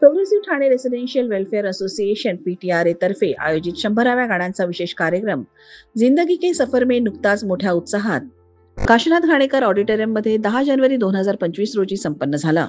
Progressive Thane residential welfare association PTRA तर्फे आयोजित 100व्या गाण्यांचा विशेष कार्यक्रम जिंदगी के सफर में नुकताच मोठ्या उत्साहात काशीनाथ घाणेकर ऑडिटोरियममध्ये 10 जानेवारी 2025 रोजी संपन्न झाला।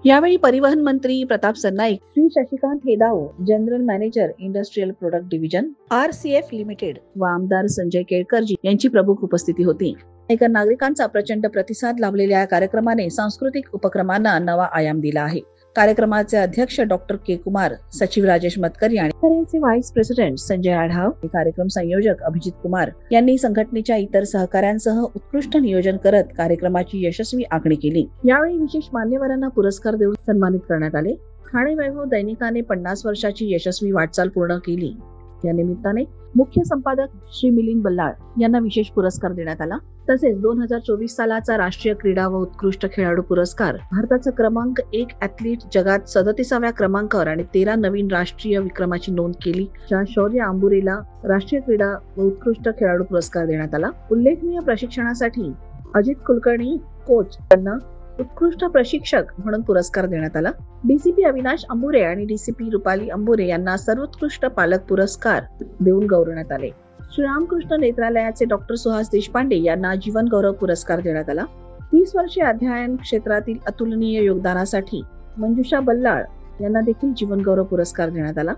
यावेळी परिवहन मंत्री Pratap Sarnaik, Shri Shashikant Hedav, general manager industrial product division RCF limited व आमदार संजय केळकरजी यांची प्रमुख उपस्थिती होती। नागरिकांचा प्रचंड प्रतिसाद लाभलेल्या या कार्यक्रमाने सांस्कृतिक उपक्रमांना नवा आयाम दिला आहे। कार्यक्रमाचे अध्यक्ष डॉक्टर के कुमार, सचिव राजेश मतकरी आणि व्हाईस प्रेसिडेंट संजय आढाव, कार्यक्रम संयोजक अभिजित कुमार यांनी संघटनेच्या इतर सहकाऱ्यांसह उत्कृष्ट नियोजन करत कार्यक्रमाची यशस्वी आखणी केली। यावेळी विशेष मान्यवरांना पुरस्कार देऊन सन्मानित करण्यात आले। ठाणे वैभव दैनिकाने 50 वर्षाची यशस्वी वाटचाल पूर्ण केली। या निमित्ताने मुख्य संपादक श्री मिलिंद बल्लाळ यांना विशेष पुरस्कार देण्यात आला। तसेच 2024 सालाचा राष्ट्रीय क्रीडा व उत्कृष्ट खेळाडू पुरस्कार भारताचा क्रमांक 1 ॲथलीट जगात 37व्या क्रमांकावर आणि 13 नवीन राष्ट्रीय विक्रमाची नोंद केली शौर्य आंबुरेला राष्ट्रीय क्रीडा व उत्कृष्ट खेळाडू पुरस्कार देण्यात आला। उल्लेखनीय प्रशिक्षणासाठी अजित कुलकर्णी कोच यांना उत्कृष्ट प्रशिक्षक म्हणून पुरस्कार देण्यात आला। DCP अविनाश अंबुरे आणि DCP रुपाली अंबुरे यांना सर्वोत्कृष्ट पालक पुरस्कार देऊन गौरवण्यात आले। श्रीरामकृष्ण नेत्रालयाचे डॉक्टर सुहास देशपांडे यांना जीवन गौरव पुरस्कार देण्यात आला। 30 वर्षे अध्ययन क्षेत्रातील अतुलनीय योगदानासाठी मंजुषा बल्लाळ यांना देखील जीवन गौरव पुरस्कार देण्यात आला।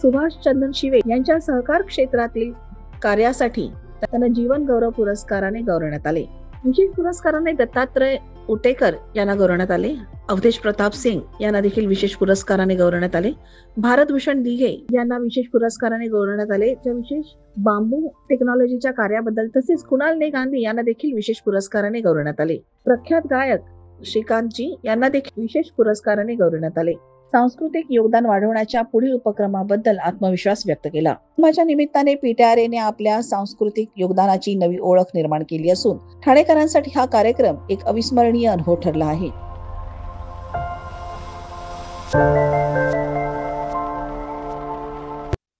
सुभाष चंदन शिवे यांच्या सहकार क्षेत्रातील कार्यासाठी त्यांना जीवन गौरव पुरस्काराने गौरवण्यात आले। विशेष पुरस्काराने दत्तात्रय उटेकर यांना गौरवण्यात आले। अवधेश प्रताप सिंग यांना देखील विशेष पुरस्काराने गौरवण्यात आले। भारतभूषण दिघे यांना विशेष पुरस्काराने गौरवण्यात आले, ज्या विशेष बांबू टेक्नॉलॉजीच्या कार्याबद्दल। तसेच कुणाल ने गांधी यांना देखील विशेष पुरस्काराने गौरवण्यात आले। प्रख्यात गायक श्रीकांतजी यांना देखील विशेष पुरस्काराने गौरवण्यात आले। सांस्कृतिक योगदान वाढवण्याच्या पुढील उपक्रमाबद्दल आत्मविश्वास व्यक्त केला। माझ्या निमित्ताने PTRAने आपल्या सांस्कृतिक योगदानाची नवी ओळख निर्माण केली असून ठाणेकरांसाठी हा कार्यक्रम एक अविस्मरणीय अनुभव ठरला आहे।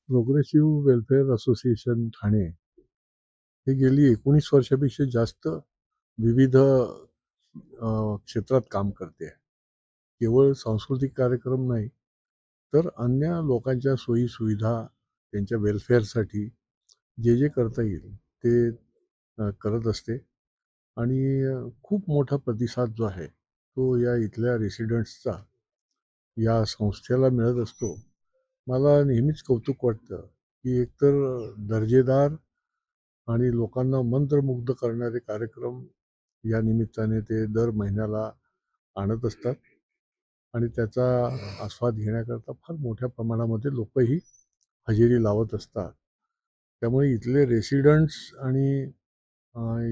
प्रोग्रेसिव्ह वेलफेअर असोसिएशन ठाणे हे गेली 19 वर्षापेक्षा जास्त विविध क्षेत्रात काम करते आहे। केवळ सांस्कृतिक कार्यक्रम नाही तर अन्य लोकांच्या सोयी सुविधा त्यांच्या वेलफेअरसाठी जे करता येईल ते करत असते आणि खूप मोठा प्रतिसाद जो आहे तो या इथल्या रेसिडेंट्सचा या संस्थेला मिळत असतो। मला नेहमीच कौतुक वाटतं की एकतर दर्जेदार आणि लोकांना मंत्रमुग्ध करणारे कार्यक्रम या निमित्ताने ते दर महिन्याला आणत असतात आणि त्याचा आस्वाद घेण्याकरता फार मोठ्या प्रमाणामध्ये लोकही हजेरी लावत असतात। त्यामुळे इथले रेसिडेंट्स आणि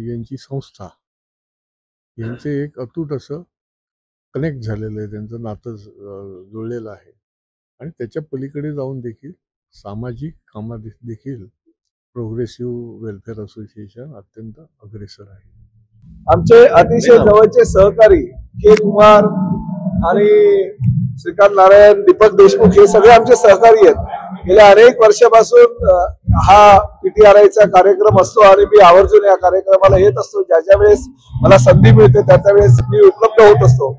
यांची संस्था यांचे एक अतूट असं कनेक्ट झालेलं आहे, त्यांचं नातं जुळलेलं आहे आणि त्याच्या पलीकडे जाऊन देखील सामाजिक कामात देखील प्रोग्रेसिव्ह वेलफेअर असोसिएशन अत्यंत अग्रेसर आहे। आमचे अतिशय जवळचे सहकारी के कुमार आणि श्रीकांत नारायण, दीपक देशमुख हे सगळे आमचे सहकारी आहेत। गेल्या अनेक वर्षापासून हा PTRAचा कार्यक्रम असतो आणि मी आवर्जून या कार्यक्रमाला येत असतो। ज्या वेळेस मला संधी मिळते त्या वेळेस मी उपलब्ध होत असतो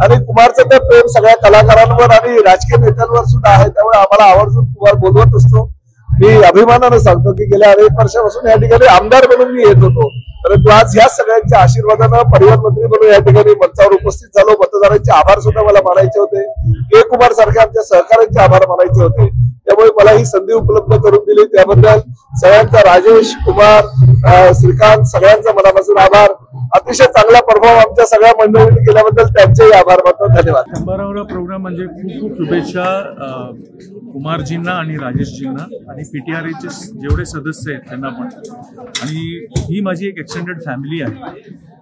आणि कुमारचं तर प्रेम सगळ्या कलाकारांवर आणि राजकीय नेत्यांवर सुद्धा आहे, त्यामुळे आम्हाला आवर्जून कुमार बोलवत असतो। मी अभिमानानं सांगतो की गेल्या अनेक वर्षापासून या ठिकाणी आमदार म्हणून मी येत होतो, परंतु आज ह्या सगळ्यांच्या आशीर्वादानं परिवहन मंत्री म्हणून या ठिकाणी मंचावर उपस्थित झालो। मतदारांचे आभार सुद्धा मला मानायचे होते, के कुमार सारख्या आमच्या सहकार्यांचे आभार मानायचे होते, त्यामुळे मला ही संधी उपलब्ध करून दिली त्याबद्दल सगळ्यांचा, राजेश, कुमार, श्रीकांत सगळ्यांचा मनापासून आभार। अतिशय चांगला प्रभाव आमच्या सगळ्या मंडळींनी केल्याबद्दल त्यांचेही आभार मानतो। धन्यवाद। 100वा प्रोग्राम म्हणजे खूप खूप शुभेच्छा कुमारजींना आणि राजेशजींना आणि PTRAचे जेवढे सदस्य आहेत त्यांना पण। आणि ही माझी एक एक्सटेंडेड फॅमिली आहे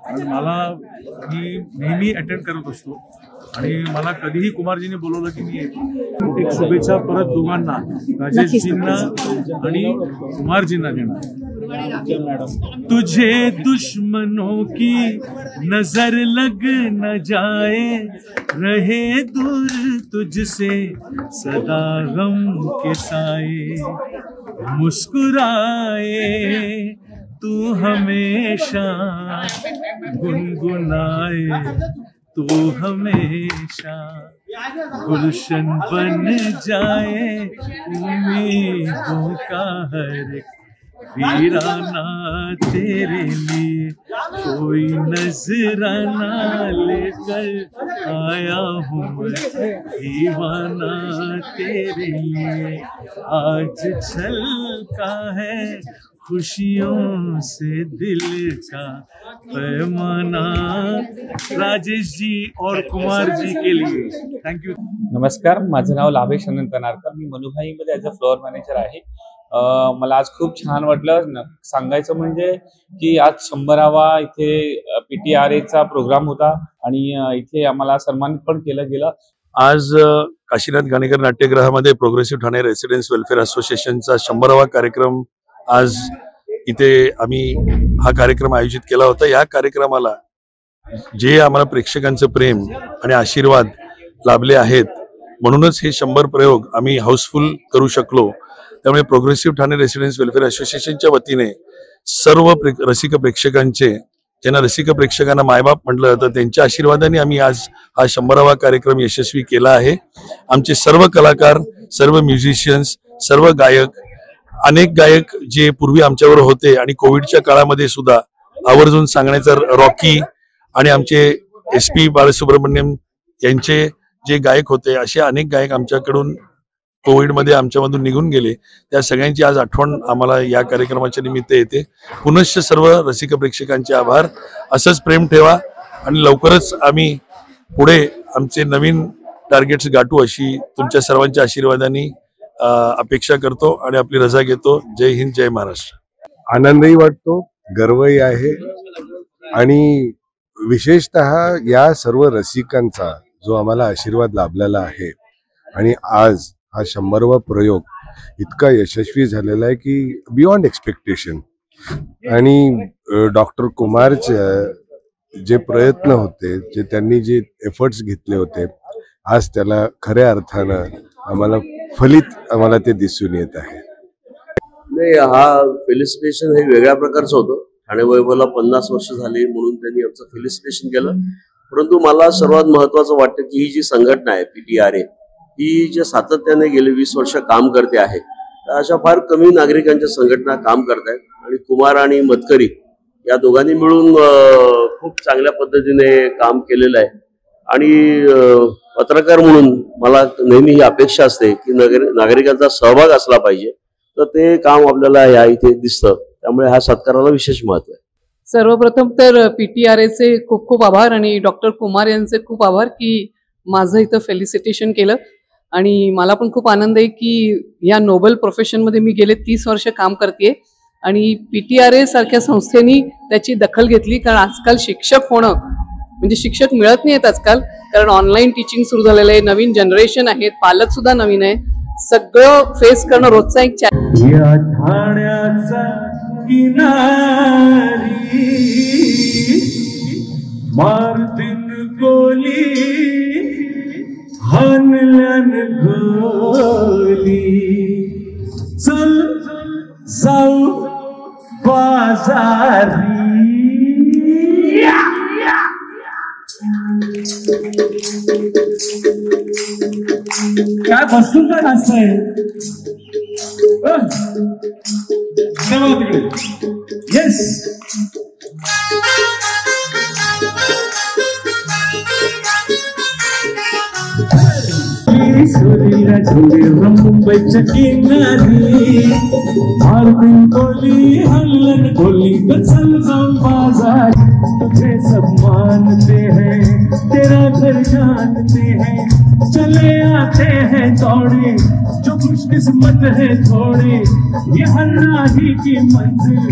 आणि मला मी नेहमी अटेंड करत असतो आणि मला कधीही कुमारजींनी बोलवलं की मी एक शुभेच्छा परत दोघांना, राजेशजींना आणि कुमारजींना देणार। तुझे दुश्मनों की नजर लग न जाए, रहे दूर तुझसे सदा गम के साए, मुस्कुराए तू हमेशा गुनगुनाए तो हमेशा गुलशन बन जाए उम्मीदों का हर एक वीराना तेरे लिए, कोई नजराना लेकर आया हूँ दीवाना तेरे लिए। आज छलका है खुशियों से दिल का पैमाना। राजेश जी और कुमार जी के लिए थैंक यू। नमस्कार, माझं नाव लाभेश अनंत नारकर, मी मनुभाईमध्ये ॲज अ फ्लोअर मॅनेजर आहे। मला आज खूप छान वाटलं। सांगायचं म्हणजे की आज 100वा इथे PTRAचा प्रोग्राम होता आणि इथे आम्हाला सन्मानित पण केलं गेलं। आज काशीनाथ घाणेकर नाट्यगृहामध्ये प्रोग्रेसिव्ह ठाणे रेसिडेंट्स वेलफेअर असोसिएशनचा 100वा कार्यक्रम आज इथे आम्ही हा कार्यक्रम आयोजित केला होता। या कार्यक्रमाला जे आम्हाला प्रेक्षकांचं प्रेम आणि आशीर्वाद लाभले आहेत म्हणूनच हे 100 प्रयोग आम्ही हाऊसफुल करू शकलो। त्यामुळे प्रोग्रेसिव्ह ठाणे रेसिडेंट्स वेलफेअर असोसिएशनच्या वतीने सर्व रसिक प्रेक्षकांचे, ज्यांना रसिक प्रेक्षकांना मायबाप म्हटलं जातं, त्यांच्या आशीर्वादाने आम्ही आज हा 100वा कार्यक्रम यशस्वी केला आहे। आमचे सर्व कलाकार, सर्व म्युझिशियन्स, सर्व गायक, अनेक गायक जे पूर्वी आमच्यावर होते आणि कोविडच्या काळामध्ये सुद्धा आवर्जून सांगण्याचा रॉकी आणि आमचे SP बालसुब्रमण्यम यांचे जे गायक होते, असे अनेक गायक आमच्याकडून कोविडमध्ये आमच्यामधून निघून गेले। त्या सगळ्यांची आज आठवण आम्हाला या कार्यक्रमाच्या निमित्त येते। पुनश्च सर्व रसिक प्रेक्षकांचे आभार। असंच प्रेम ठेवा आणि लवकरच आम्ही पुढे आमचे नवीन टार्गेट्स गाठू अशी तुमच्या सर्वांच्या आशीर्वादाने अपेक्षा करतो आणि आपली रजा घेतो। जय हिंद, जय महाराष्ट्र। आनंदही वाटतो, गर्वही आहे आणि विशेषतः या सर्व रसिकांचा जो आम्हाला आशीर्वाद लाभलेला आहे आणि आज हा 100वा प्रयोग इतका यशस्वी झालेला आहे की बियॉन्ड एक्सपेक्टेशन। आणि डॉक्टर कुमारचे जे प्रयत्न होते, जे त्यांनी जे एफर्ट्स घेतले होते, आज त्याला खऱ्या अर्थानं आम्हाला ते दिसून येत आहे। नाही, हा फेलिसिटेशन हे वेगळ्या प्रकारचं होतं। ठाणे वैभवला 50 वर्ष झाली म्हणून त्यांनी आमचं फेलिसिटेशन केलं। परंतु मला सर्वात महत्वाचं वाटतं की ही जी संघटना आहे PTRA, ही जे सातत्याने गेले 20 वर्ष काम करते आहे, तर अशा फार कमी नागरिकांच्या संघटना काम करतायत आणि कुमार आणि मतकरी या दोघांनी मिळून खूप चांगल्या पद्धतीने काम केलेलं आहे। आणि पत्रकार म्हणून मला नेहमी ही अपेक्षा असते की नागरिकांचा सहभाग असला पाहिजे, तर ते काम आपल्याला या इथे दिसतं। त्यामुळे हा सत्काराला विशेष महत्व आहे। सर्वप्रथम तर PTRAचे खूप खूप आभार आणि डॉक्टर कुमार यांचे खूप आभार की माझं इथं फेलिसिटेशन केलं। आणि मला पण खूप आनंद आहे की या नोबल प्रोफेशनमध्ये मी गेले 30 वर्ष काम करते आणि PTRA सारख्या संस्थेनी त्याची दखल घेतली। कारण आजकाल शिक्षक होणं म्हणजे शिक्षक मिळत नाहीत आजकाल, कारण ऑनलाईन टीचिंग सुरू झालेलं आहे, नवीन जनरेशन आहेत, पालक सुद्धा नवीन आहे, सगळं फेस करणं रोजचा एक हनलन गोली चल जाऊ बाजारी। काय बसून काय असतंय येस मुंबईच्या किनारी मारुतीन गोली हल्लन गोली चल जाऊन बाजार। तुझे सब मानते हैं, तेरा घर जानते हैं, चले आते हैं दौड़े जो खुशकिस्मत है थोड़े। ये हर राही की मंजिल,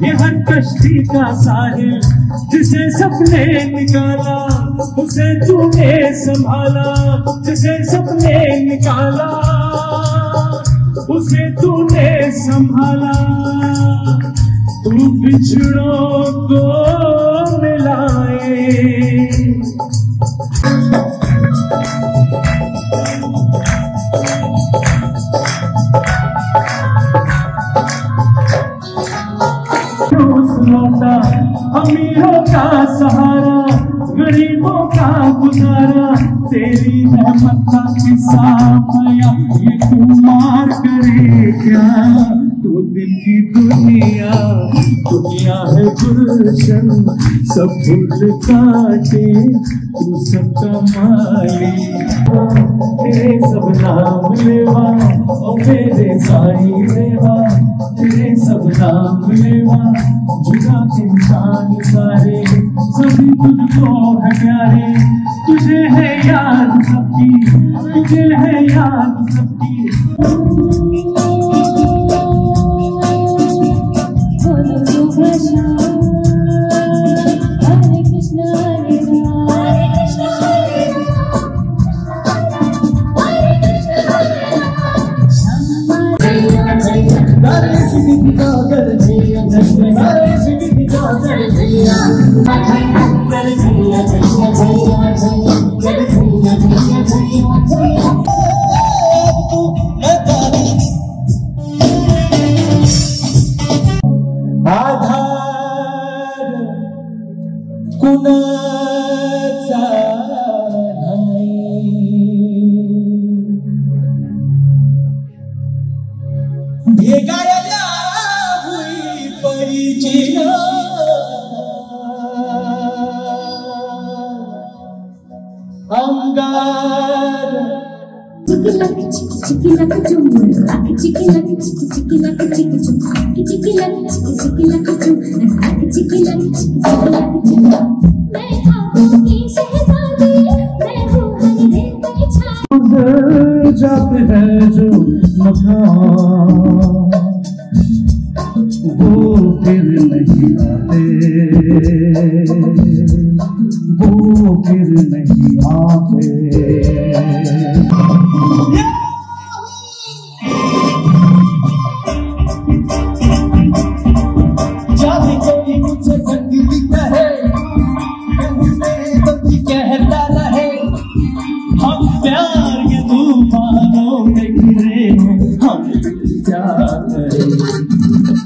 ये हर कश्ती का साहिल, जिसे सबने निकाला उसे तूने संभाला, जिसे सबने निकाला उसे तूने संभाला। तू बिछड़ों को मिलाए लौटा अमीरों का सहारा, गरीबों का गुजारा तेरी रहमत का किस्सा मया ये कुमार करे क्या। तो दिल की दुनिया दुनिया है गुलशन सब फूल काटे तू सबका माली। तेरे सब नाम लेवा ओ मेरे साईं देवा तेरे सब नाम लेवा जुदा इंसान सारे सभी तुझको है प्यारे। तुझे है याद सबकी तुझे है याद सबकी। कुणाचा भेगायला हुई परिचित अंगार जाते हैं जो मकान वो फिर नहीं आते वो फिर नहीं आते। जाने कोई मुझे जंगली कहे तो कहता रहे हम प्यार के तूफानों में घिरे हम क्या करें।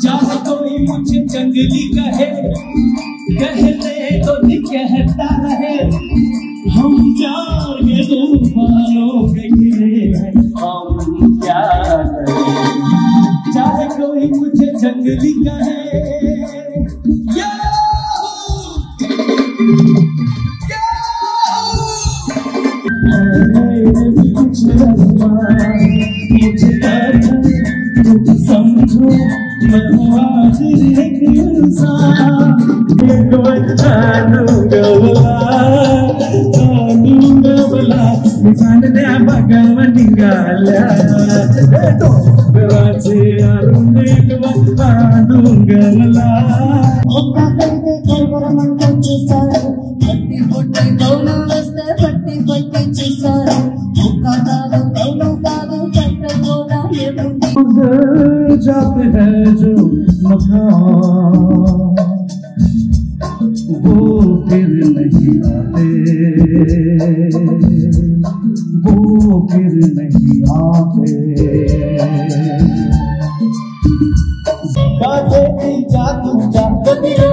चाहे कोई मुझे जंगली कहे कहते तो कहता रहे हम प्यार के तूफानों में घिरे हम क्या करें। चाहे कोई मुझे जंगली कहे समझो मैं आज एक इंसान एक बच्चा डूंगवला सांडल्या भगवान निघाल्या डोंगराचे अरुण एक बच्चा डूंगवला। एका करते केळवर म्हणतो सर पट्टी पट्टी दोन रस्ते पट्टी पट्टीची सर एका गाव दोन गाव कट गोदा ये बुंदी जाते हैं जो मकान वो फिर नहीं आते वो फिर नहीं आते। बातें की जादू बदलो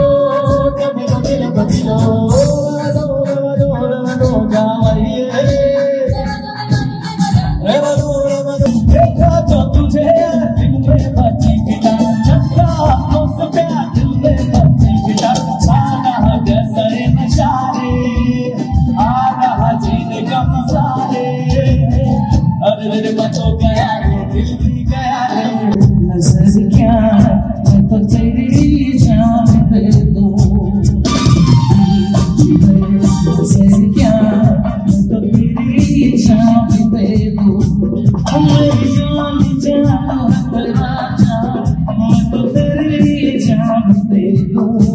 बदलो बदलो देखा जो तुझे दिल में बची गिला चक्का उस प्यार दिल में बची गिला सारा जैसे नशारे आ रहा जीने का मसाले। अरे बचो गया रे दिल भी गया रे नजर क्या मैं तो तेरी जान दे दूं नजर क्या मैं तो तेरी जान दे दूं मेरी जान जान मैं तो तेरी जान दे दूं।